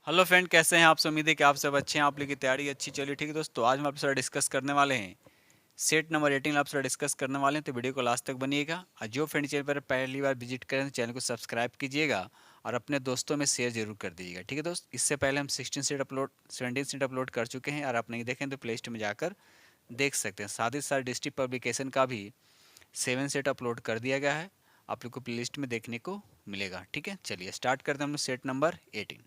Hello friend, कैसे हैं आप सब। उम्मीद है कि आप सब अच्छे हैं, आप लोग की तैयारी अच्छी चलिए। ठीक है दोस्तों, आज हम आपके साथ डिस्कस करने वाले हैं सेट नंबर 18 आपसे डिस्कस करने वाले हैं, तो वीडियो को लास्ट तक बनिएगा। और जो फ्रेंड चैनल पर पहली बार विजिट करें तो चैनल को सब्सक्राइब कीजिएगा और अपने दोस्तों में शेयर जरूर कर दीजिएगा। ठीक है दोस्त, इससे पहले हम 17 सेट अपलोड कर चुके हैं, और आप नहीं देखें तो प्ले स्टोर में जाकर देख सकते हैं। साथ ही साथ डिस्ट्रिक्ट पब्लिकेशन का भी 7 सेट अपलोड कर दिया गया है, आप लोग को प्ले लिस्ट में देखने को मिलेगा। ठीक है, चलिए स्टार्ट करते हैं हम लोग सेट नंबर 18।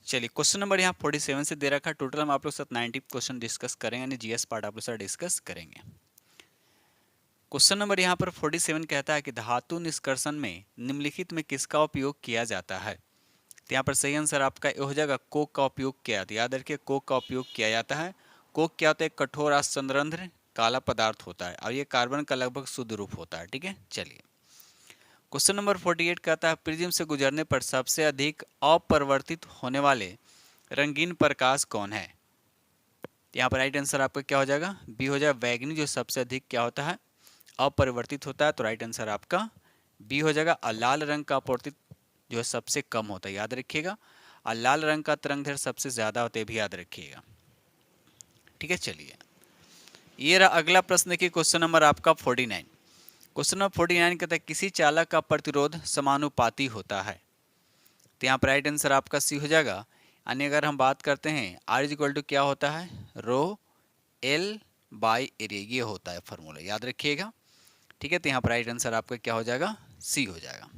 चलिए, क्वेश्चन नंबर यहाँ 47 से दे रखा है। टोटल हम आप लोग साथ 90 क्वेश्चन डिस्कस करेंगे, यानी जीएस पार्ट आप लोग साथ डिस्कस करेंगे। क्वेश्चन नंबर यहाँ पर 47 कहता है कि धातु निष्कर्षण में निम्नलिखित में किसका उपयोग किया जाता है। तो यहाँ पर सही आंसर आपका ये हो जाएगा कोक का उपयोग किया जाता है। याद रखिए, कोक का उपयोग किया जाता है। कोक क्या होता है? कठोर असंरंध्र काला पदार्थ होता है, और ये कार्बन का लगभग शुद्ध रूप होता है। ठीक है, चलिए क्वेश्चन नंबर 48 कहता है प्रिज्म से गुजरने पर सबसे अधिक अपरिवर्तित होने वाले रंगीन प्रकाश कौन है। यहाँ पर राइट आंसर आपका क्या हो जाएगा? बी हो जाएगा बैगनी, जो सबसे अधिक क्या होता है? अपरिवर्तित होता है। तो राइट आंसर आपका बी हो जाएगा। और लाल रंग का अपवर्तित जो है सबसे कम होता है, याद रखिएगा। और लाल रंग का तरंगदैर्घ्य सबसे ज्यादा होते हैं, भी याद रखिएगा। ठीक है, चलिए ये रहा अगला प्रश्न। देखिए क्वेश्चन नंबर आपका 49। क्वेश्चन नंबर 49 कहता है किसी चालक का प्रतिरोध समानुपाती होता है। तो यहाँ पर राइट आंसर आपका सी हो जाएगा। यानी अगर हम बात करते हैं आर इज इक्वल टू क्या होता है? रो एल बाई एरिया, ये होता है फॉर्मूला, याद रखिएगा। ठीक है, तो यहाँ पर राइट आंसर आपका क्या हो जाएगा? सी हो जाएगा।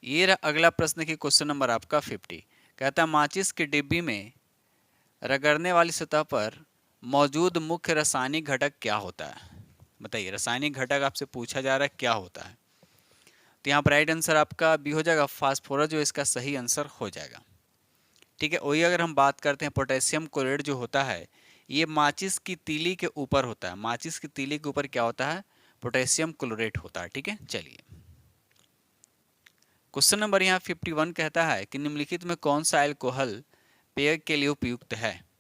ये रहा अगला प्रश्न की क्वेश्चन नंबर आपका 50। कहता है माचिस की डिब्बी में रगड़ने वाली सतह पर मौजूद मुख्य रासायनिक घटक क्या होता है। बताइए, रासायनिक घटक आपसे पूछा जा रहा है क्या होता है। तो यहाँ पर राइट आंसर आपका बी हो जाएगा फास्फोरस, जो इसका सही आंसर हो जाएगा। ठीक है, वही अगर हम बात करते हैं पोटेशियम क्लोराइड जो होता है, ये माचिस की तीली के ऊपर होता है। माचिस की तीली के ऊपर क्या होता है? पोटेशियम क्लोराइड होता है। ठीक है, चलिए क्वेश्चन नंबर यहाँ 51 कहता है कि निम्नलिखित में कौन सा एल्कोहल पेय के लिए उपयुक्त है।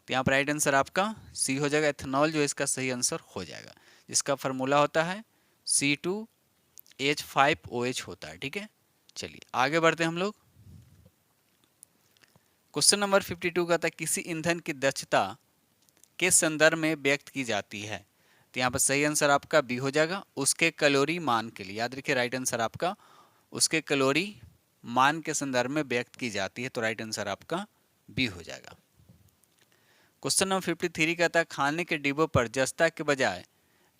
तो यहाँ पर राइट आंसर आपका सी हो जाएगा एथेनॉल, जो इसका सही आंसर हो जाएगा, जिसका फार्मूला होता है C2H5OH होता है। ठीक है, चलिए आगे बढ़ते हैं हम लोग। क्वेश्चन नंबर 52 का था किसी ईंधन की दक्षता के संदर्भ में व्यक्त की जाती है। तो यहाँ पर सही आंसर आपका बी हो जाएगा उसके कैलोरी मान के लिए, याद रखिए राइट आंसर आपका उसके कैलोरी मान के संदर्भ में व्यक्त की जाती है। तो राइट आंसर आपका बी हो जाएगा। क्वेश्चन नंबर 53 कहता है खाने के डिब्बों पर जस्ता के बजाय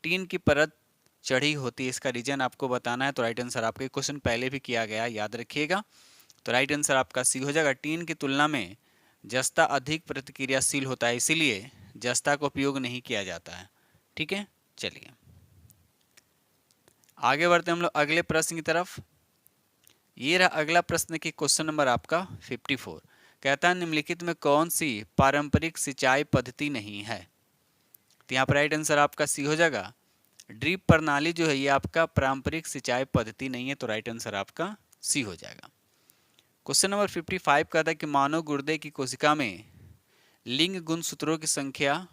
टीन की परत चढ़ी होती है, इसका रीजन आपको बताना है। तो राइट आंसर आपका क्वेश्चन पहले भी किया गया, याद रखिएगा। तो राइट आंसर आपका सी हो जाएगा। टीन की तुलना में जस्ता अधिक प्रतिक्रियाशील होता है, इसीलिए जस्ता का उपयोग नहीं किया जाता है। ठीक है, चलिए आगे बढ़ते हैं हम लोग अगले प्रश्न की तरफ। ये रहा अगला प्रश्न की क्वेश्चन नंबर आपका 54। कहता है निम्नलिखित में कौन सी पारंपरिक सिंचाई पद्धति नहीं है। तो यहाँ पर राइट आंसर आपका सी हो जाएगा। ड्रिप प्रणाली जो है ये आपका पारंपरिक सिंचाई पद्धति नहीं है। तो राइट आंसर आपका सी हो जाएगा। क्वेश्चन नंबर 55 कहता है कि मानव गुर्दे की कोशिका में लिंग गुणसूत्रों की संख्या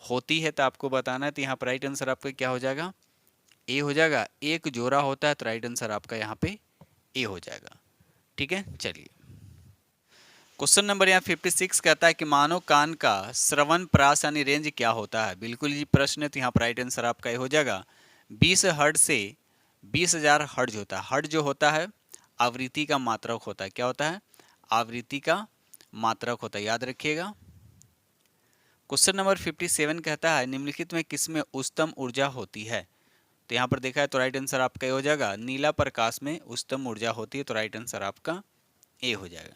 होती है, तो आपको बताना है। तो यहाँ पर राइट आंसर आपका क्या हो जाएगा? ए हो जाएगा। एक जोड़ा होता है, तो राइट आंसर आपका यहाँ पे ए हो जाएगा। ठीक है, चलिए क्वेश्चन नंबर यहाँ 56 कहता है कि मानव कान का श्रवण प्रास यानी रेंज क्या होता है। बिल्कुल जी प्रश्न है, तो यहाँ पर राइट आंसर आपका ये हो जाएगा 20 हर्ट्ज से 20,000 हर्ट्ज होता है। हर्ट्ज जो होता है आवृत्ति का मात्रक होता है। क्या होता है? आवृत्ति का मात्रक होता है, याद रखिएगा। क्वेश्चन नंबर 57 कहता है निम्नलिखित में किसमें उच्चतम ऊर्जा होती है। तो यहाँ पर देखा है, तो राइट आंसर आपका ये हो जाएगा नीला प्रकाश में उच्चतम ऊर्जा होती है। तो राइट आंसर आपका ए हो जाएगा।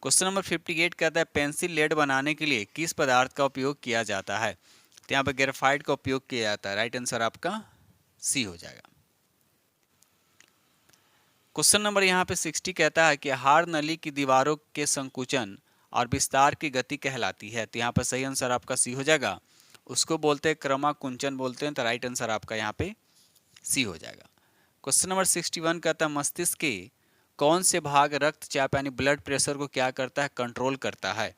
क्वेश्चन नंबर 58 कहता है पेंसिल लेड बनाने के लिए किस पदार्थ का उपयोग किया जाता है। तो यहाँ पर ग्रेफाइट का उपयोग किया जाता है। राइट आंसर आपका सी हो जाएगा। क्वेश्चन नंबर यहाँ पे 60 कहता है कि हार नली की दीवारों के संकुचन और विस्तार की गति कहलाती है। तो यहाँ पर सही आंसर आपका सी हो जाएगा। उसको बोलते हैं क्रमाकुंचन बोलते हैं। तो राइट आंसर आपका यहाँ पे सी हो जाएगा। क्वेश्चन नंबर 61 कहता है मस्तिष्क के कौन से भाग रक्तचाप यानी ब्लड प्रेशर को क्या करता है? कंट्रोल करता है।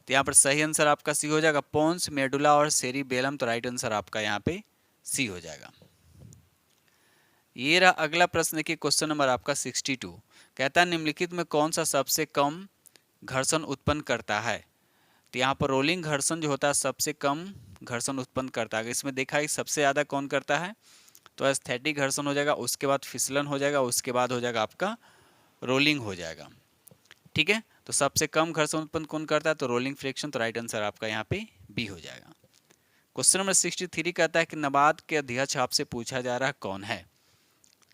तो यहाँ पर सही आंसर आपका सी हो जाएगा पोन्स, मेडुला और सेरिबेलम। तो राइट आंसर आपका यहाँ पे सी हो जाएगा। ये रहा अगला प्रश्न। देखिए क्वेश्चन नंबर आपका 62 कहता है निम्नलिखित में कौन सा सबसे कम घर्षण उत्पन्न करता है। तो यहाँ पर रोलिंग घर्षण जो होता है सबसे कम घर्षण उत्पन्न करता है। इसमें देखा है सबसे ज़्यादा कौन करता है, तो स्थैतिक घर्षण हो जाएगा, उसके बाद फिसलन हो जाएगा, उसके बाद हो जाएगा आपका रोलिंग हो जाएगा। ठीक है, तो सबसे कम घर्षण उत्पन्न कौन करता है, तो रोलिंग फ्रिक्शन। तो राइट आंसर आपका यहाँ पे बी हो जाएगा। क्वेश्चन नंबर 63 कहता है कि नबात के अध्यक्ष आपसे पूछा जा रहा है कौन है।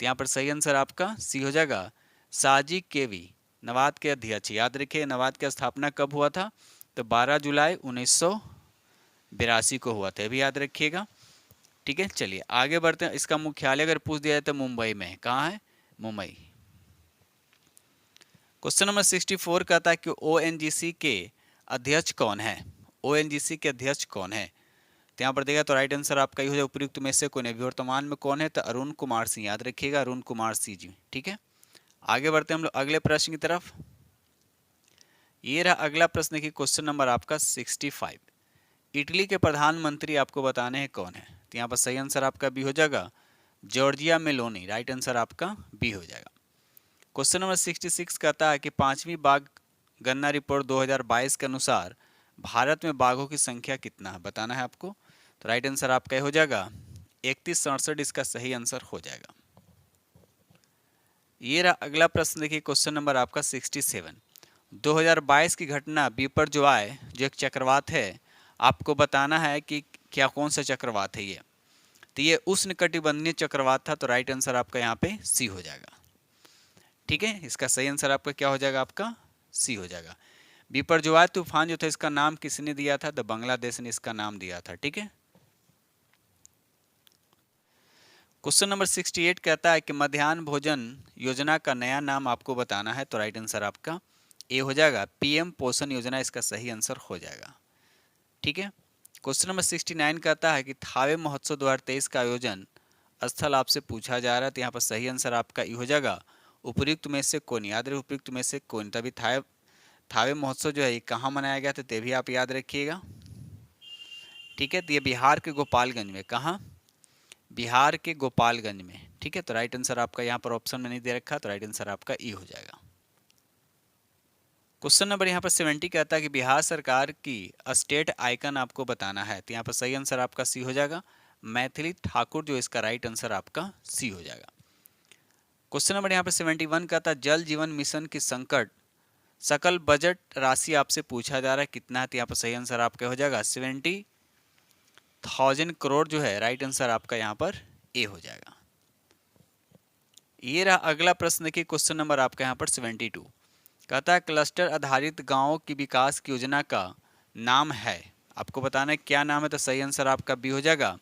तो यहाँ पर सही आंसर आपका सी हो जाएगा, साजी केवी नबात के अध्यक्ष। याद रखिए नबात की स्थापना कब हुआ था, तो 12 जुलाई 1982 को हुआ था, भी याद रखिएगा। ठीक है, चलिए आगे बढ़ते हैं। इसका मुख्यालय अगर पूछ दिया जाए तो मुंबई में, कहाँ है, मुंबई। क्वेश्चन नंबर 64 कहता है कि ओएनजीसी के अध्यक्ष कौन है। ओएनजीसी के अध्यक्ष कौन है, तो यहाँ पर देगा तो राइट आंसर आपका ही हो जाए उपयुक्त में से कौन है। वर्तमान में कौन है, तो अरुण कुमार सिंह। याद रखिएगा अरुण कुमार सिंह जी। ठीक है, आगे बढ़ते हैं हम लोग अगले प्रश्न की तरफ। ये रहा अगला प्रश्न की क्वेश्चन नंबर आपका 65। इटली के प्रधानमंत्री आपको बताने हैं कौन है। तो यहाँ पर सही आंसर आपका बी हो जाएगा, जॉर्जिया मेलोनी। राइट आंसर आपका बी हो जाएगा। क्वेश्चन नंबर 66 कहता है कि 5वीं बाघ गणना रिपोर्ट 2022 के अनुसार भारत में बाघों की संख्या कितना है, बताना है आपको। तो राइट आंसर आपका हो जाएगा 3167। इसका सही आंसर हो जाएगा। ये रहा अगला प्रश्न। देखिए क्वेश्चन नंबर आपका 67। 2022 की घटना बिपरजॉय जो एक चक्रवात है, आपको बताना है कि क्या कौन सा चक्रवात है ये। तो ये उष्णकटिबंधीय चक्रवात था। तो राइट आंसर आपका यहाँ पे सी हो जाएगा। ठीक है, इसका सही आंसर आपका क्या हो जाएगा, आपका सी हो जाएगा। बिपरजॉय तूफान जो था इसका नाम किसने दिया था, तो बांग्लादेश ने इसका नाम दिया था। ठीक है, क्वेश्चन नंबर 68 कहता है कि मध्याह्न भोजन योजना का नया नाम आपको बताना है। तो राइट आंसर आपका ए हो जाएगा, पीएम पोषण योजना। इसका सही आंसर हो जाएगा। ठीक है, क्वेश्चन नंबर 69 कहता है कि थावे महोत्सव 2023 का आयोजन स्थल आपसे पूछा जा रहा है। तो यहाँ पर सही आंसर आपका ई हो जाएगा, उपयुक्त में से कौन। याद रहे उपयुक्त में से कौन। तभी थावे महोत्सव जो है ये कहाँ मनाया गया था, तो भी आप याद रखिएगा। ठीक है, तो ये बिहार के गोपालगंज में। कहाँ, बिहार के गोपालगंज में। ठीक है, तो राइट आंसर आपका यहाँ पर ऑप्शन में नहीं दे रखा, तो राइट आंसर आपका ई हो जाएगा। क्वेश्चन नंबर यहाँ पर 70 कहता है कि बिहार सरकार की स्टेट आइकन आपको बताना है। तो यहाँ पर सही आंसर आपका सी हो जाएगा, मैथिली ठाकुर। जो इसका राइट आंसर आपका सी हो जाएगा। क्वेश्चन नंबर यहाँ पर 71 कहता है जल जीवन मिशन की संकट सकल बजट राशि आपसे पूछा जा रहा है कितना है। तो यहाँ पर सही आंसर आपका हो जाएगा 70,000 करोड़ जो है। राइट आंसर आपका यहाँ पर ए हो जाएगा। ये रहा अगला प्रश्न की क्वेश्चन नंबर आपका यहाँ पर 72 कहता है क्लस्टर आधारित गांवों की विकास की योजना का नाम है। आपको बताना है क्या नाम है। तो सही आंसर आपका बी हो जाएगा,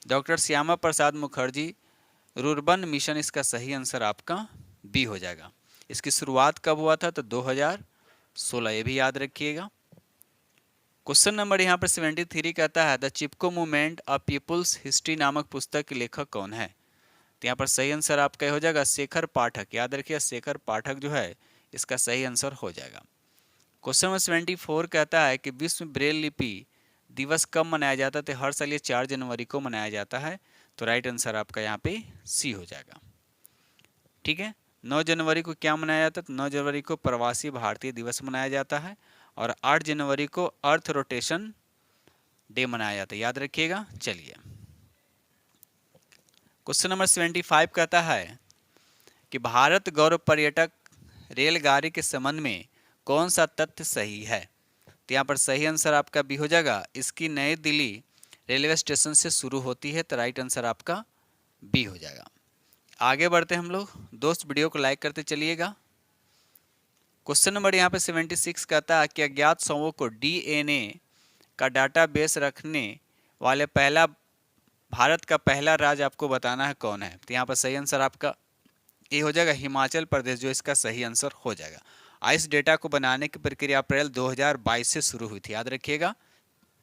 doctor Shyama Prasad Mukherjee rurban mission. इसका सही आंसर आपका बी हो जाएगा। इसकी शुरुआत कब हुआ था, तो 2016। ये भी याद रखिएगा। क्वेश्चन नंबर यहाँ पर 73 कहता है the Chipko movement a people's history नामक पुस्तक के लेखक कौन है। तो यहाँ पर सही आंसर आपका हो जाएगा शेखर पाठक। याद रखिए शेखर पाठक जो है इसका सही आंसर हो जाएगा। क्वेश्चन नंबर 74 कहता है कि विश्व ब्रेल लिपि दिवस कब मनाया जाता है। तो हर साल ये 4 जनवरी को मनाया जाता है। तो राइट आंसर आपका यहाँ पे सी हो जाएगा। ठीक है, 9 जनवरी को क्या मनाया जाता है, तो 9 जनवरी को प्रवासी भारतीय दिवस मनाया जाता है और 8 जनवरी को अर्थ रोटेशन डे मनाया जाता है। याद रखिएगा। चलिए क्वेश्चन नंबर 75 कहता है कि भारत गौरव पर्यटक रेलगाड़ी के संबंध में कौन सा तथ्य सही है। तो यहाँ पर सही आंसर आपका भी हो जाएगा, इसकी नई दिल्ली रेलवे स्टेशन से शुरू होती है। तो राइट आंसर आपका बी हो जाएगा। आगे बढ़ते हैं हम लोग। दोस्त वीडियो को लाइक करते चलिएगा। क्वेश्चन नंबर यहाँ पे 76 कहता है कि अज्ञात शवों को डीएनए का डाटाबेस रखने वाले भारत का पहला राज्य आपको बताना है कौन है। तो यहाँ पर सही आंसर आपका ये हो जाएगा हिमाचल प्रदेश। जो इसका सही आंसर हो जाएगा। इस डेटा को बनाने की प्रक्रिया अप्रैल 2022 से शुरू हुई थी। याद रखिएगा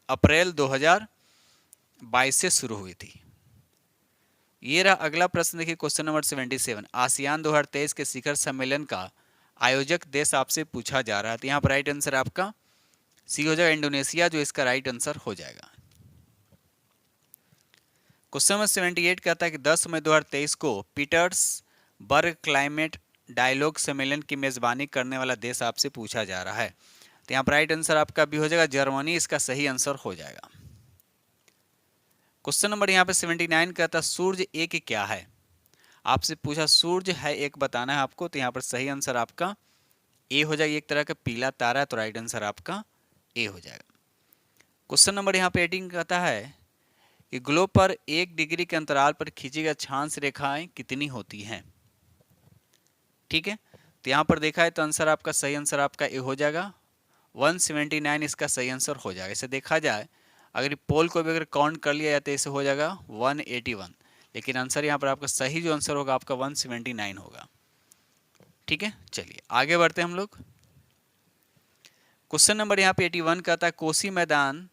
अप्रैल 2022 से शुरू हुई थी। ये रहा अगला प्रश्न। देखिए क्वेश्चन नंबर 77 आसियान 2023 के शिखर सम्मेलन का आयोजक देश आपसे पूछा जा रहा है। तो यहाँ पर राइट आंसर आपका सी हो जाएगा इंडोनेशिया। जो इसका राइट आंसर हो जाएगा। क्वेश्चन नंबर 78 कहता है कि 10 मई 2023 को पीटर्सबर्ग क्लाइमेट डायलॉग सम्मेलन की मेजबानी करने वाला देश आपसे पूछा जा रहा है। तो यहाँ पर राइट आंसर आपका भी हो जाएगा जर्मनी, इसका सही आंसर हो जाएगा। क्वेश्चन नंबर यहाँ पे 79 कहता है सूर्य एक क्या है। आपसे पूछा सूर्य है एक बताना है आपको, तो यहाँ पर सही आंसर आपका ए हो जाएगा। एक तरह का पीला तारा है, तो राइट आंसर आपका ए हो जाएगा। क्वेश्चन नंबर यहाँ पे 18 कहता है कि ग्लोब पर 1 डिग्री के अंतराल पर खींची गई अक्षांश रेखाएं कितनी होती हैं। ठीक है, तो यहाँ पर देखा है तो आंसर आपका सही आंसर आपका ए हो जाएगा 179, इसका सही आंसर हो जाएगा। इसे देखा जाए अगर पोल को भी अगर काउंट कर लिया जाए तो इसे हो जाएगा 181, लेकिन आंसर यहाँ पर आपका सही जो आंसर होगा आपका 179 होगा। ठीक है, चलिए आगे बढ़ते हैं हम लोग। क्वेश्चन नंबर यहाँ पे 81 कहता है कोसी मैदान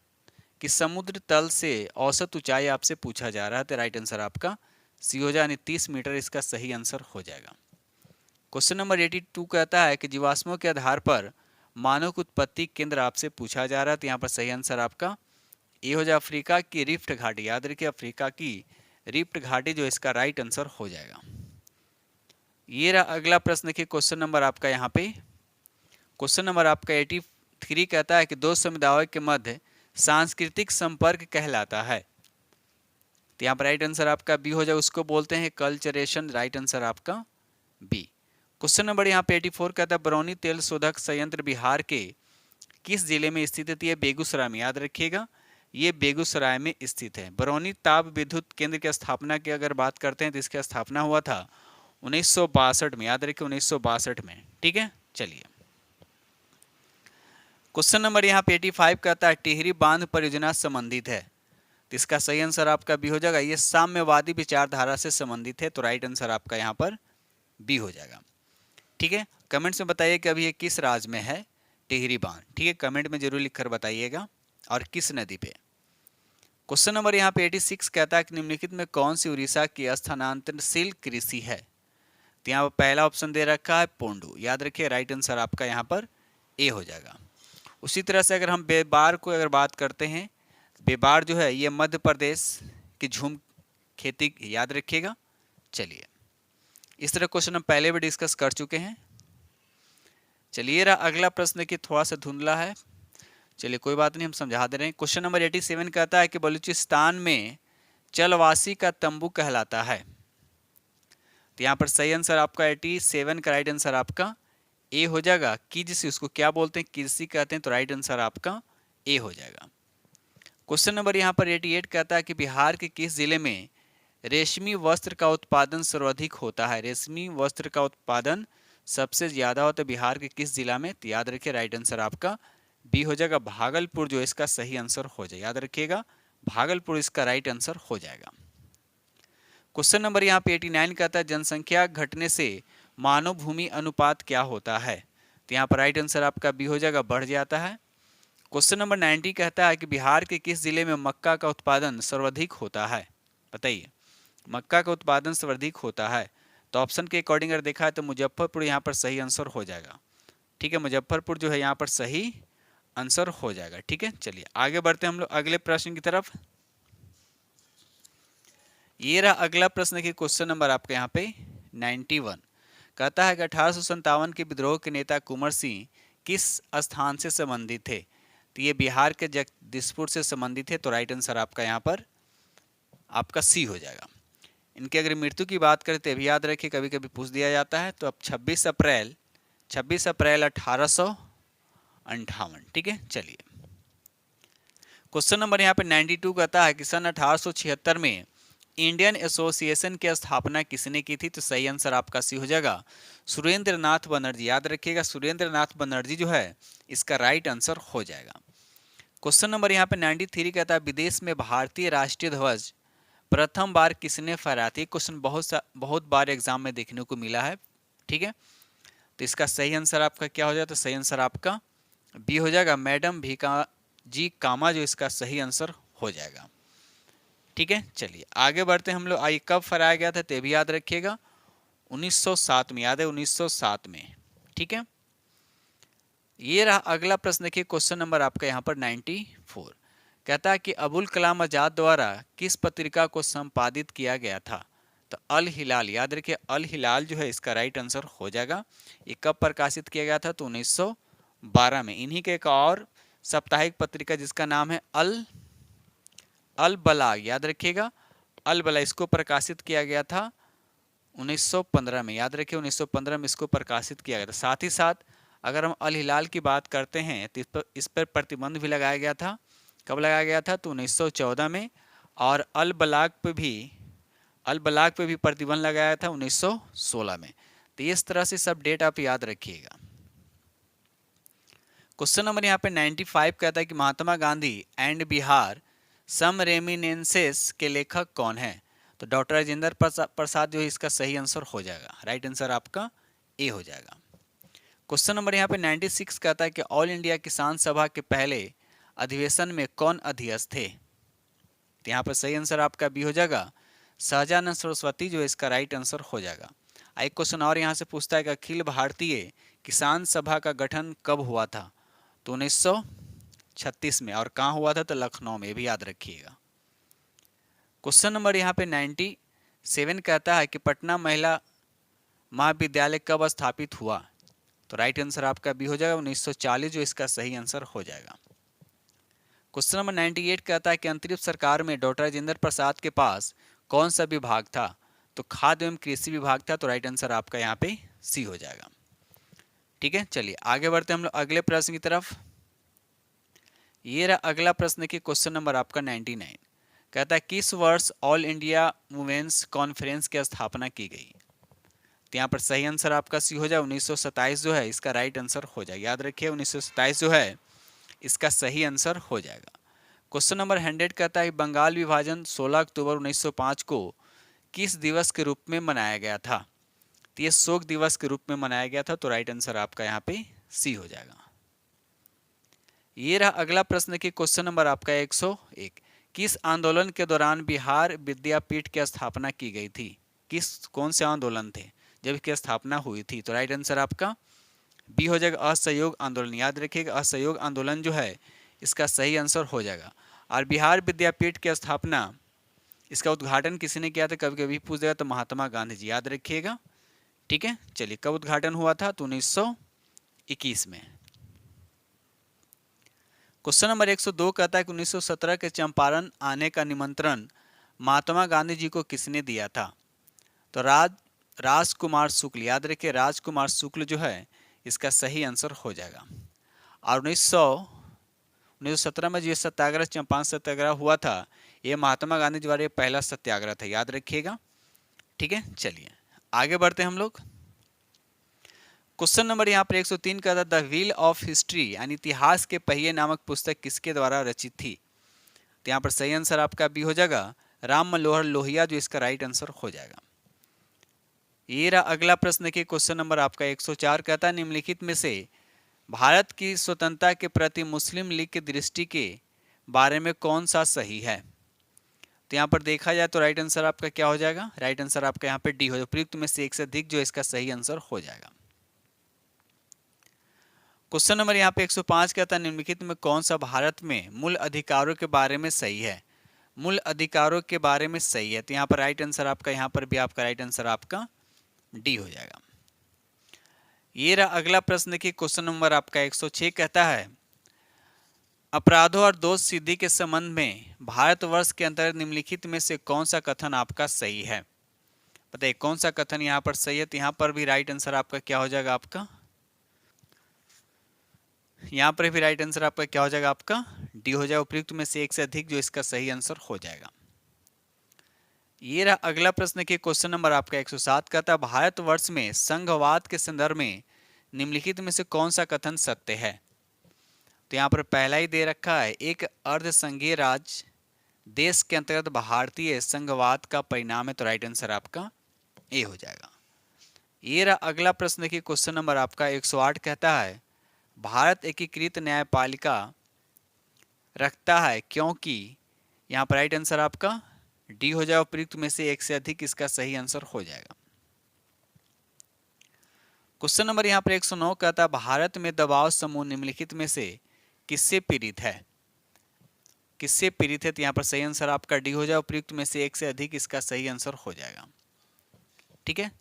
कि समुद्र तल से औसत ऊंचाई आपसे पूछा जा रहा है, तो राइट आंसर आपका सी हो जाए, यानी 30 मीटर इसका सही आंसर हो जाएगा। क्वेश्चन नंबर 82 कहता है कि जीवाश्मों के आधार पर मानव की उत्पत्ति केंद्र आपसे पूछा जा रहा है, तो यहाँ पर सही आंसर आपका ए हो जाए अफ्रीका की रिफ्ट घाटी। याद रखिए अफ्रीका की रिफ्ट घाटी जो इसका राइट आंसर हो जाएगा। ये रहा अगला प्रश्न। देखिए क्वेश्चन नंबर आपका यहाँ पे क्वेश्चन नंबर आपका 83 कहता है कि दो समुदायों के मध्य सांस्कृतिक संपर्क कहलाता है, तो यहाँ पर राइट आंसर आपका बी हो जाए, उसको बोलते हैं कल्चरेशन। राइट आंसर आपका बी। क्वेश्चन नंबर यहाँ पे 84 कहता है बरौनी तेल शोधक संयंत्र बिहार के किस जिले में स्थित है। ये बेगूसराय में, याद रखिएगा ये बेगूसराय में स्थित है। बरौनी ताप विद्युत केंद्र की स्थापना की अगर बात करते हैं तो इसकी स्थापना हुआ था 1962 में, याद रखिए 1962 में। ठीक है, चलिए क्वेश्चन नंबर यहाँ पे 85 कहता है टिहरी बांध परियोजना संबंधित है, तो इसका सही आंसर आपका बी हो जाएगा। ये साम्यवादी विचारधारा से संबंधित है, तो राइट आंसर आपका यहाँ पर बी हो जाएगा। ठीक है, कमेंट्स में बताइए कि अभी ये किस राज्य में है टिहरी बांध। ठीक है, कमेंट में जरूर लिखकर बताइएगा और किस नदी पे। क्वेश्चन नंबर यहाँ पे 86 कहता है कि निम्नलिखित में कौन सी उड़ीसा की स्थानांतरशील कृषि है, तो यहाँ पर पहला ऑप्शन दे रखा है पोंडू। याद रखिए राइट आंसर आपका यहाँ पर ए हो जाएगा। उसी तरह से अगर हम बेबार को अगर बात करते हैं, बेबार जो है ये मध्य प्रदेश की झूम खेती, याद रखिएगा। चलिए इस तरह क्वेश्चन हम पहले भी डिस्कस कर चुके हैं। चलिए रहा अगला प्रश्न कि थोड़ा सा धुंधला है, चलिए कोई बात नहीं, हम समझा दे रहे हैं। क्वेश्चन नंबर 87 कहता है कि बलूचिस्तान में चलवासी का तंबू कहलाता है, तो यहाँ पर सही आंसर आपका 87 का राइट आंसर आपका ए हो जाएगा। किज उसको क्या बोलते हैं, किरसी कहते हैं, तो राइट आंसर आपका ए हो जाएगा। क्वेश्चन नंबर यहाँ पर 88 कहता है कि बिहार के किस जिले में रेशमी वस्त्र का उत्पादन सर्वाधिक होता है। रेशमी वस्त्र का उत्पादन सबसे ज्यादा होता है बिहार के किस जिला में, तो याद रखिए राइट आंसर आपका बी हो जाएगा भागलपुर, जो इसका सही आंसर हो जाए। याद रखिएगा भागलपुर इसका राइट आंसर हो जाएगा। क्वेश्चन नंबर यहाँ पे 89 कहता है जनसंख्या घटने से मानव भूमि अनुपात क्या होता है, तो यहाँ पर राइट आंसर आपका बी हो जाएगा बढ़ जाता है। क्वेश्चन नंबर 90 कहता है कि बिहार के किस जिले में मक्का का उत्पादन सर्वाधिक होता है। बताइए मक्का का उत्पादन सर्वाधिक होता है, तो ऑप्शन के अकॉर्डिंग अगर देखा है तो मुजफ्फरपुर यहाँ पर सही आंसर हो जाएगा। ठीक है, मुजफ्फरपुर जो है यहाँ पर सही आंसर हो जाएगा। ठीक है, चलिए आगे बढ़ते हैं हम लोग अगले प्रश्न की तरफ। ये रहा अगला प्रश्न की क्वेश्चन नंबर आपके यहाँ पे 91 कहता है कि 1857 के विद्रोह के नेता कुंवर सिंह किस स्थान से संबंधित थे, तो ये बिहार के जगदीशपुर से संबंधित है, तो राइट आंसर आपका यहाँ पर आपका सी हो जाएगा। इनकी अगर मृत्यु की बात करें तो भी याद रखिए कभी कभी पूछ दिया जाता है, तो अब 26 अप्रैल 1858। ठीक है, चलिए क्वेश्चन नंबर यहाँ पे 92 कहता है कि सन 1876 में इंडियन एसोसिएशन की स्थापना किसने की थी, तो सही आंसर आपका सी हो जाएगा सुरेंद्र नाथ बनर्जी। याद रखिएगा सुरेंद्र नाथ बनर्जी जो है इसका राइट आंसर हो जाएगा। क्वेश्चन नंबर यहाँ पे 93 कहता है विदेश में भारतीय राष्ट्रीय ध्वज प्रथम बार किसने फहराया थी। क्वेश्चन बहुत बार एग्जाम में देखने को मिला है। ठीक है, तो इसका सही आंसर आपका क्या हो जाएगा, तो सही आंसर आपका बी हो जाएगा मैडम भीका जी कामा, जो इसका सही आंसर हो जाएगा। ठीक है, चलिए आगे बढ़ते हैं हम लोग। आई कब फहराया गया था तो भी याद रखिएगा 1907 में, याद है 1907 में। ठीक है, ये रहा अगला प्रश्न देखिए क्वेश्चन नंबर आपका यहाँ पर 94 कहता है कि अबुल कलाम आजाद द्वारा किस पत्रिका को संपादित किया गया था? तो अल हिलाल, याद रखिए अल हिलाल जो है इसका राइट आंसर हो जाएगा। ये कब प्रकाशित किया गया था? तो 1912 में। इन्हीं के एक और साप्ताहिक पत्रिका जिसका नाम है अल अल बला, याद रखिएगा अल बला, इसको प्रकाशित किया गया था 1915 में। याद रखिए 1915 में इसको प्रकाशित किया गया था। साथ ही साथ अगर हम अल हिलाल की बात करते हैं तो इस पर प्रतिबंध भी लगाया गया था। कब लगाया गया था? तो 1914 में। और अल बलाग पे भी प्रतिबंध लगाया था 1916 में। तो इस तरह से सब डेट आप याद रखिएगा। क्वेश्चन नंबर यहाँ पे 95 कहता है कि महात्मा गांधी एंड बिहार सम रेमिनेंसेस के लेखक कौन है? तो डॉक्टर राजेंद्र प्रसाद जो है इसका सही आंसर हो जाएगा। राइट आंसर आपका ए हो जाएगा। क्वेश्चन नंबर यहाँ पे 96 कहता है कि ऑल इंडिया किसान सभा के पहले अधिवेशन में कौन अध्यक्ष थे? तो यहाँ पर सही आंसर आपका बी हो जाएगा, सहजानंद सरस्वती जो इसका राइट आंसर हो जाएगा। एक क्वेश्चन और यहाँ से पूछता है कि अखिल भारतीय किसान सभा का गठन कब हुआ था? तो 1936 में। और कहाँ हुआ था? तो लखनऊ में, भी याद रखिएगा। क्वेश्चन नंबर यहाँ पे 97 कहता है कि पटना महिला महाविद्यालय कब स्थापित हुआ? तो राइट आंसर आपका बी हो जाएगा 1940 जो इसका सही आंसर हो जाएगा। क्वेश्चन नंबर 98 कहता है कि अंतरिम सरकार में डॉक्टर राजेंद्र प्रसाद के पास कौन सा विभाग था? तो खाद्य एवं कृषि विभाग था। तो राइट आंसर आपका यहाँ पे सी हो जाएगा। ठीक है, चलिए आगे बढ़ते हैं हम लोग अगले प्रश्न की तरफ। ये रहा अगला प्रश्न की क्वेश्चन नंबर आपका 99 कहता है किस वर्ष ऑल इंडिया वुमेन्स कॉन्फ्रेंस की स्थापना की गई? तो यहाँ पर सही आंसर आपका सी हो जाए 1927 जो है इसका राइट आंसर हो जाएगा। याद रखिए 1927 जो है इसका सही आंसर हो जाएगा। क्वेश्चन नंबर 100 कहता है बंगाल विभाजन 16 अक्टूबर 1905 को किस दिवस के रूप में मनाया गया था? तो ये शोक दिवस के रूप में मनाया गया था। तो राइट आंसर आपका यहाँ पे सी हो जाएगा। ये रहा अगला प्रश्न की क्वेश्चन नंबर आपका 101 किस आंदोलन के दौरान बिहार विद्यापीठ की स्थापना की गई थी? कौन से आंदोलन थे जब इसकी स्थापना हुई थी? तो राइट आंसर आपका बी हो जाएगा, असहयोग आंदोलन। याद रखिएगा असहयोग आंदोलन जो है इसका सही आंसर हो जाएगा। और बिहार विद्यापीठ की स्थापना, इसका उद्घाटन किसी ने किया था? कभी कभी पूछ देगा तो महात्मा गांधी जी, याद रखिएगा। ठीक है, चलिए कब उद्घाटन हुआ था? तो 1921 में। क्वेश्चन नंबर 102 कहता है कि 1917 के चंपारण आने का निमंत्रण महात्मा गांधी जी को किसने दिया था? तो राजकुमार शुक्ल। याद रखिए राजकुमार शुक्ल जो है इसका सही आंसर हो जाएगा। और 1917 में जो सत्याग्रह चंपारण सत्याग्रह हुआ था ये महात्मा गांधी द्वारा पहला सत्याग्रह था। याद रखिएगा। ठीक है, चलिए आगे बढ़ते हैं हम लोग। क्वेश्चन नंबर यहाँ पर 103 का था द व्हील ऑफ हिस्ट्री यानी इतिहास के पहिए नामक पुस्तक किसके द्वारा रचित थी? तो यहाँ पर सही आंसर आपका बी हो जाएगा, राम मनोहर लोहिया जो इसका राइट आंसर हो जाएगा। ये रहा अगला प्रश्न के क्वेश्चन नंबर आपका 104 कहता है निम्नलिखित में से भारत की स्वतंत्रता के प्रति मुस्लिम लीग की दृष्टि के बारे में कौन सा सही है? तो यहाँ पर देखा जाए तो राइट आंसर आपका क्या हो जाएगा? राइट आंसर आपका यहाँ पे डी हो जाएगा, उपयुक्त में से एक से अधिक जो इसका सही आंसर हो जाएगा। क्वेश्चन नंबर यहाँ पे 105 कहता है निम्नलिखित में कौन सा भारत में मूल अधिकारों के बारे में सही है? मूल अधिकारों के बारे में सही है। तो यहाँ पर राइट आंसर आपका, यहाँ पर भी आपका राइट आंसर आपका डी हो जाएगा। ये रहा अगला प्रश्न की क्वेश्चन नंबर आपका 106 कहता है अपराधों और दोष सिद्धि के संबंध में भारतवर्ष के अंतर्गत निम्नलिखित में से कौन सा कथन आपका सही है? बताइए कौन सा कथन यहाँ पर सही है? तो यहाँ पर भी राइट आंसर आपका क्या हो जाएगा? आपका यहाँ पर भी राइट आंसर आपका क्या हो जाएगा? आपका डी हो जाएगा, उपयुक्त में से एक से अधिक जो इसका सही आंसर हो जाएगा। ये रहा अगला प्रश्न के क्वेश्चन नंबर आपका 107 कहता है भारतवर्ष में संघवाद के संदर्भ में निम्नलिखित में से कौन सा कथन सत्य है? तो यहाँ पर पहला ही दे रखा है एक अर्ध संघीय राज्य देश के अंतर्गत भारतीय संघवाद का परिणाम है। तो राइट आंसर आपका ए हो जाएगा। ये रहा अगला प्रश्न की क्वेश्चन नंबर आपका 108 कहता है भारत एकीकृत न्यायपालिका रखता है क्योंकि, यहाँ पर राइट आंसर आपका डी हो जाएगा, उपयुक्त में से एक से अधिक इसका सही आंसर हो जाएगा। क्वेश्चन नंबर यहाँ पर 109 कहता है भारत में दबाव समूह निम्नलिखित में से किससे पीड़ित है? किससे पीड़ित है? तो यहाँ पर सही आंसर आपका डी हो जाए, उपयुक्त में से एक से अधिक इसका सही आंसर हो जाएगा। ठीक है।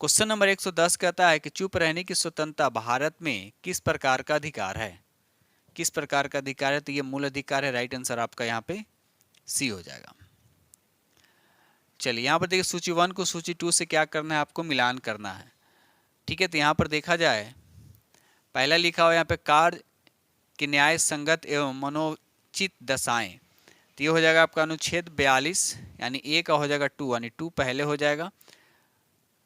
क्वेश्चन नंबर 110 कहता है कि चुप रहने की स्वतंत्रता भारत में किस प्रकार का अधिकार है? किस प्रकार का अधिकार है? तो ये मूल अधिकार है। राइट आंसर आपका यहाँ पे सी हो जाएगा। चलिए यहाँ पर देखिए, सूची 1 को सूची 2 से क्या करना है? आपको मिलान करना है। ठीक है। तो यहाँ पर देखा जाए, पहला लिखा हुआ यहाँ पे कार्य कि न्याय संगत एवं मनोचित दशाएं, तो ये हो जाएगा आपका अनुच्छेद 42, यानी ए का हो जाएगा 2, यानी 2 पहले हो जाएगा।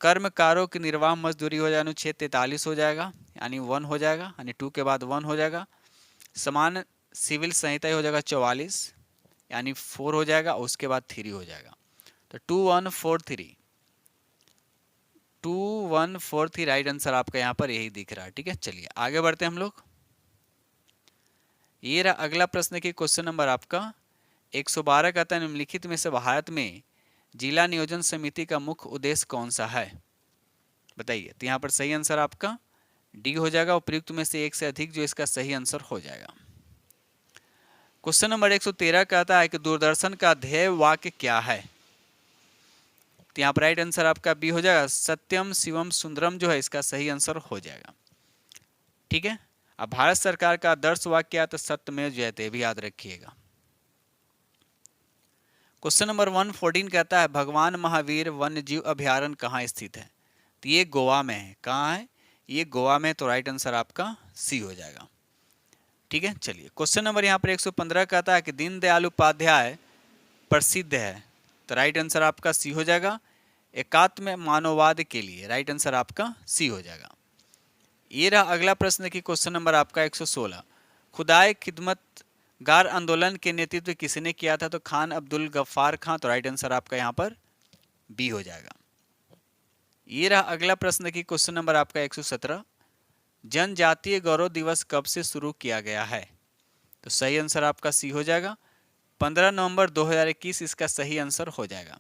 कर्मकारों की निर्वाह मजदूरी हो जाएगा, अनुच्छेद 43 हो जाएगा, यानी 1 हो जाएगा, यानी 2 के बाद 1 हो जाएगा। समान सिविल संहिता हो जाएगा 44, यानी 4 हो जाएगा, और उसके बाद 3 हो जाएगा। तो 2143 2143 राइट आंसर आपका यहाँ पर यही दिख रहा है। ठीक है। चलिए आगे बढ़ते हैं हम लोग। ये रहा अगला प्रश्न की क्वेश्चन नंबर आपका 112 कहता है निम्नलिखित में से भारत में जिला नियोजन समिति का मुख्य उद्देश्य कौन सा है? बताइए। तो यहाँ पर सही आंसर आपका डी हो जाएगा, उपयुक्त में से एक से अधिक जो इसका सही आंसर हो जाएगा। क्वेश्चन नंबर 113 कहता है कि दूरदर्शन का ध्येय वाक्य क्या है? तो यहाँ पर राइट आंसर आपका बी हो जाएगा, सत्यम शिवम सुंदरम जो है इसका सही आंसर हो जाएगा। ठीक है। अब भारत सरकार का आदर्श वाक्य क्या है? तो सत्यमेव जयते, भी याद रखिएगा। क्वेश्चन नंबर 114 कहता है भगवान महावीर वन्य जीव अभयारण्य कहाँ स्थित है? तो ये गोवा में है। कहाँ है? ये गोवा में। तो राइट आंसर आपका सी हो जाएगा। ठीक है। चलिए क्वेश्चन नंबर यहाँ पर 115 कहता है कि दीनदयाल उपाध्याय प्रसिद्ध है। तो राइट आंसर आपका सी हो जाएगा, एकात्म मानववाद के लिए। राइट आंसर आपका सी हो जाएगा। ये रहा अगला प्रश्न की क्वेश्चन नंबर आपका 116, खुदाए खिदमतगार आंदोलन के नेतृत्व किसने किया था? तो खान अब्दुल गफ्फार खां। तो राइट आंसर आपका यहाँ पर बी हो जाएगा। ये रहा अगला प्रश्न की क्वेश्चन नंबर आपका 117, जनजातीय गौरव दिवस कब से शुरू किया गया है? तो सही आंसर आपका सी हो जाएगा, 15 नवंबर 2021 इसका सही आंसर हो जाएगा।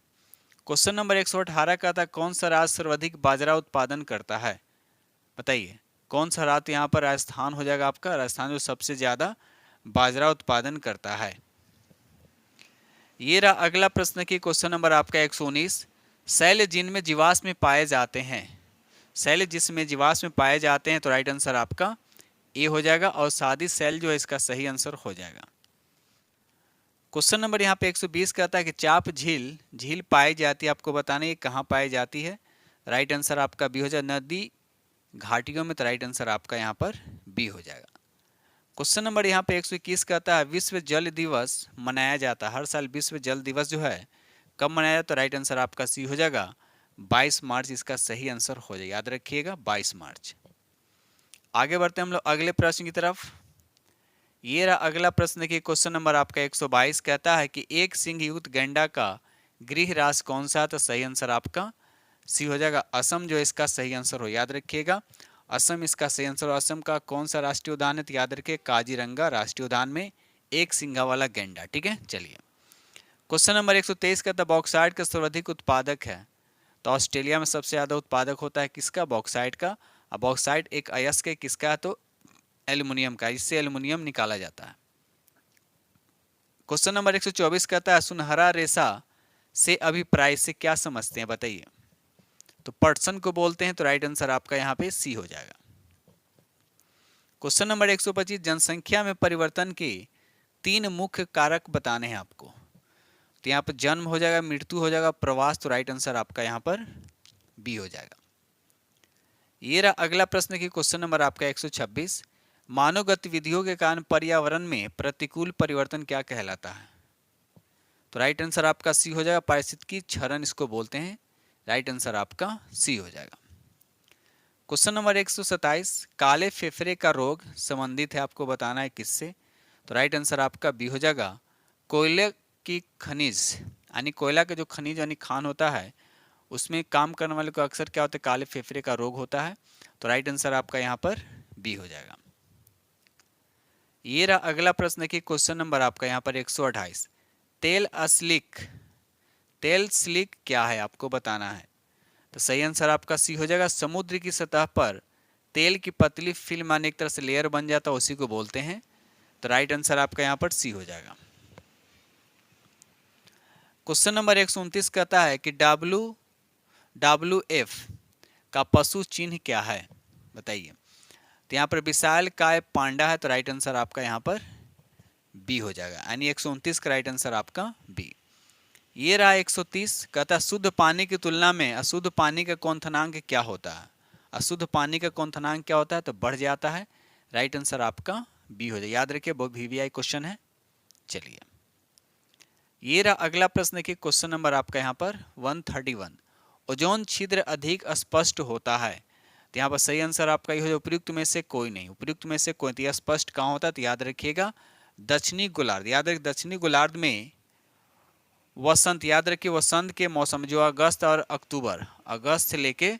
क्वेश्चन नंबर 118 का था कौन सा राज्य सर्वाधिक बाजरा उत्पादन करता है? बताइए कौन सा राज्य? यहाँ पर राजस्थान हो जाएगा आपका, राजस्थान जो सबसे ज्यादा बाजरा उत्पादन करता है। ये रहा अगला प्रश्न की क्वेश्चन नंबर आपका 119, शैल जिनमें जीवाश्म पाए जाते हैं, शैल जिसमें जीवाश्म पाए जाते हैं। तो राइट आंसर आपका ए हो जाएगा, और सादी शैल जो है इसका सही आंसर हो जाएगा। क्वेश्चन नंबर यहाँ पे 120 कहता है कि चाप झील पाई जाती है, आपको बताना है कहाँ पाई जाती है। राइट आंसर आपका बी हो जाएगा, नदी घाटियों में। तो राइट आंसर आपका यहाँ पर बी हो जाएगा। क्वेश्चन नंबर यहाँ पे 121 कहता है विश्व जल दिवस मनाया जाता है, हर साल विश्व जल दिवस जो है कब मनाया जाता है? तो राइट आंसर आपका सी हो जाएगा, 22 मार्च इसका सही आंसर हो जाएगा। याद रखिएगा 22 मार्च। आगे बढ़ते हैं हम लोग अगले प्रश्न की तरफ। ये रहा अगला प्रश्न की क्वेश्चन नंबर आपका 122 कहता है कि एक सिंह युक्त गैंडा का गृह राष्ट्र कौन सा? तो सही आंसर आपका सी हो जाएगा, असम जो इसका सही आंसर हो। याद रखिएगा असम इसका सही आंसर। असम का कौन सा राष्ट्रीय उद्यान है? तो याद रखिए काजीरंगा राष्ट्रीय उद्यान में एक सिंगा वाला गैंडा। ठीक है। चलिए क्वेश्चन नंबर 123 का बॉक्साइट का सर्वाधिक उत्पादक है। तो ऑस्ट्रेलिया में सबसे ज्यादा उत्पादक होता है किसका? बॉक्साइट का। अब बॉक्साइट एक अयस्क है किसका? तो एल्युमिनियम का, इससे एल्युमिनियम निकाला जाता है। क्वेश्चन नंबर 124 कहता है सुनहरा रेशा से अभिप्राय से क्या समझते हैं? बताइए। तो पर्सन को बोलते हैं। तो राइट आंसर आपका यहाँ पे सी हो जाएगा। क्वेश्चन नंबर 125 जनसंख्या में परिवर्तन के 3 मुख्य कारक बताने हैं आपको। तो यहाँ पर जन्म हो जाएगा, मृत्यु हो जाएगा, प्रवास। तो राइट आंसर आपका यहाँ पर बी हो जाएगा। ये रहा अगला प्रश्न की क्वेश्चन नंबर आपका 126, मानव गतिविधियों के कारण पर्यावरण में प्रतिकूल परिवर्तन क्या कहलाता है? तो राइट आंसर आपका सी हो जाएगा, पारिस्थितिकी क्षरण इसको बोलते हैं। राइट आंसर आपका सी हो जाएगा। क्वेश्चन नंबर 127, काले फेफड़े का रोग संबंधित है, आपको बताना है किससे? तो राइट आंसर आपका बी हो जाएगा, कोयले की खनिज, यानी कोयला का जो खनिज यानी खान होता है उसमें काम करने वाले को अक्सर क्या होता है? काले फेफड़े का रोग होता है। तो राइट आंसर आपका यहाँ पर बी हो जाएगा। ये रहा अगला प्रश्न की क्वेश्चन नंबर आपका यहाँ पर 128, तेल स्लिक क्या है, आपको बताना है। तो सही आंसर आपका सी हो जाएगा, समुद्र की सतह पर तेल की पतली फिल्म आने एक तरह से लेयर बन जाता है, उसी को बोलते हैं। तो राइट आंसर आपका यहाँ पर सी हो जाएगा। क्वेश्चन नंबर 129 कहता है कि WWF का पशु चिन्ह क्या है, बताइए। तो यहाँ पर विशाल काय पांडा है, तो राइट आंसर आपका यहाँ पर बी हो जाएगा, यानी 129 का राइट आंसर आपका बी। ये रहा 130, कहता है शुद्ध पानी की तुलना में अशुद्ध पानी का क्वथनांक क्या होता है। अशुद्ध पानी का क्वथनांक क्या होता है, तो बढ़ जाता है, राइट आंसर आपका बी हो जाए। याद रखिए बहुत VVI क्वेश्चन है। चलिए ये रहा अगला प्रश्न, देखिए क्वेश्चन नंबर आपका यहाँ पर 131, ओजोन छिद्र अधिक स्पष्ट होता है। तो यहाँ पर सही आंसर आपका ये हो जाए उपयुक्त में से कोई नहीं, उपयुक्त में से कोई। तो स्पष्ट कहाँ होता है, तो याद रखिएगा दक्षिणी गोलार्ध। याद रखिए दक्षिणी गोलार्ध में वसंत, याद रखिए वसंत के मौसम जो अगस्त और अक्टूबर, अगस्त से लेके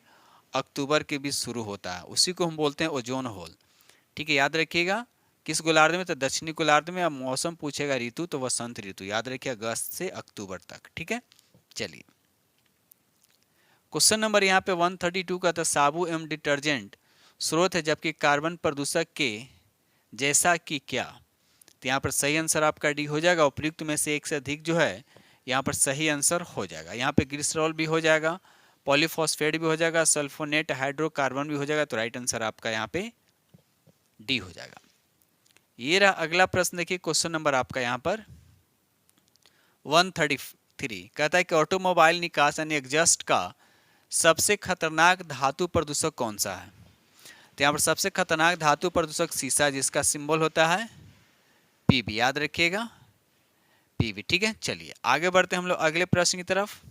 अक्टूबर के बीच शुरू होता है, उसी को हम बोलते हैं ओजोन होल। ठीक है, याद रखिएगा किस गोलार्ध में, तो दक्षिणी गोलार्ध में। अब मौसम पूछेगा ऋतु, तो वसंत ऋतु, याद रखिए अगस्त से अक्टूबर तक। ठीक है, चलिए क्वेश्चन नंबर यहाँ पे 132 का था साबु एवं डिटर्जेंट स्रोत है जबकि कार्बन प्रदूषक के जैसा कि क्या। तो यहाँ पर सही आंसर आपका डी हो जाएगा, उपयुक्त में से एक से अधिक जो है यहाँ पर सही आंसर हो जाएगा। यहाँ पे ग्लिसरॉल भी हो जाएगा, पॉलीफॉस्फेट भी हो जाएगा, सल्फोनेट हाइड्रोकार्बन भी हो जाएगा। तो राइट आंसर आपका यहाँ पे डी हो जाएगा। ये रहा अगला प्रश्न, देखिए क्वेश्चन नंबर आपका यहाँ पर 133, कहता है कि ऑटोमोबाइल निकास यानी एग्जॉस्ट का सबसे खतरनाक धातु प्रदूषक कौन सा है। तो यहाँ पर सबसे खतरनाक धातु प्रदूषक सीसा, जिसका सिंबल होता है PB, याद रखिएगा PB। ठीक है, चलिए आगे बढ़ते हैं हम लोग अगले प्रश्न की तरफ।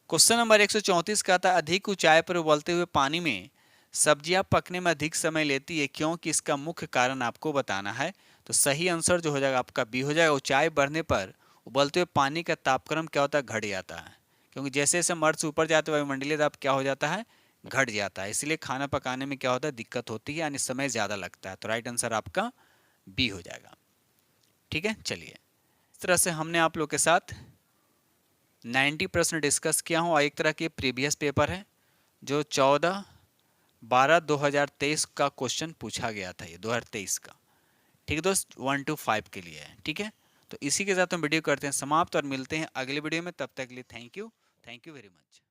क्वेश्चन नंबर 134 कहता है अधिक ऊंचाई पर उबलते हुए पानी में सब्जियां पकने में अधिक समय लेती है क्योंकि इसका मुख्य कारण आपको बताना है। तो सही आंसर जो हो जाएगा आपका बी हो जाएगा, ऊंचाई बढ़ने पर उबलते हुए पानी का तापक्रम क्या होता है, घट जाता है। क्योंकि जैसे जैसे मर्द से ऊपर जाते हुए वायुमंडलीय दाब क्या हो जाता है, घट जाता है, इसलिए खाना पकाने में क्या होता है, दिक्कत होती है, यानी समय ज़्यादा लगता है। तो राइट आंसर आपका बी हो जाएगा। ठीक है, चलिए इस तरह से हमने आप लोग के साथ 90 प्रश्न डिस्कस किया हूँ, और एक तरह के प्रीवियस पेपर है जो 14/12/2023 का क्वेश्चन पूछा गया था, ये 2023 का। ठीक है दोस्त, 1 to 5 के लिए है। ठीक है, तो इसी के साथ हम वीडियो करते हैं समाप्त और मिलते हैं अगले वीडियो में। तब तक के लिए थैंक यू वेरी मच।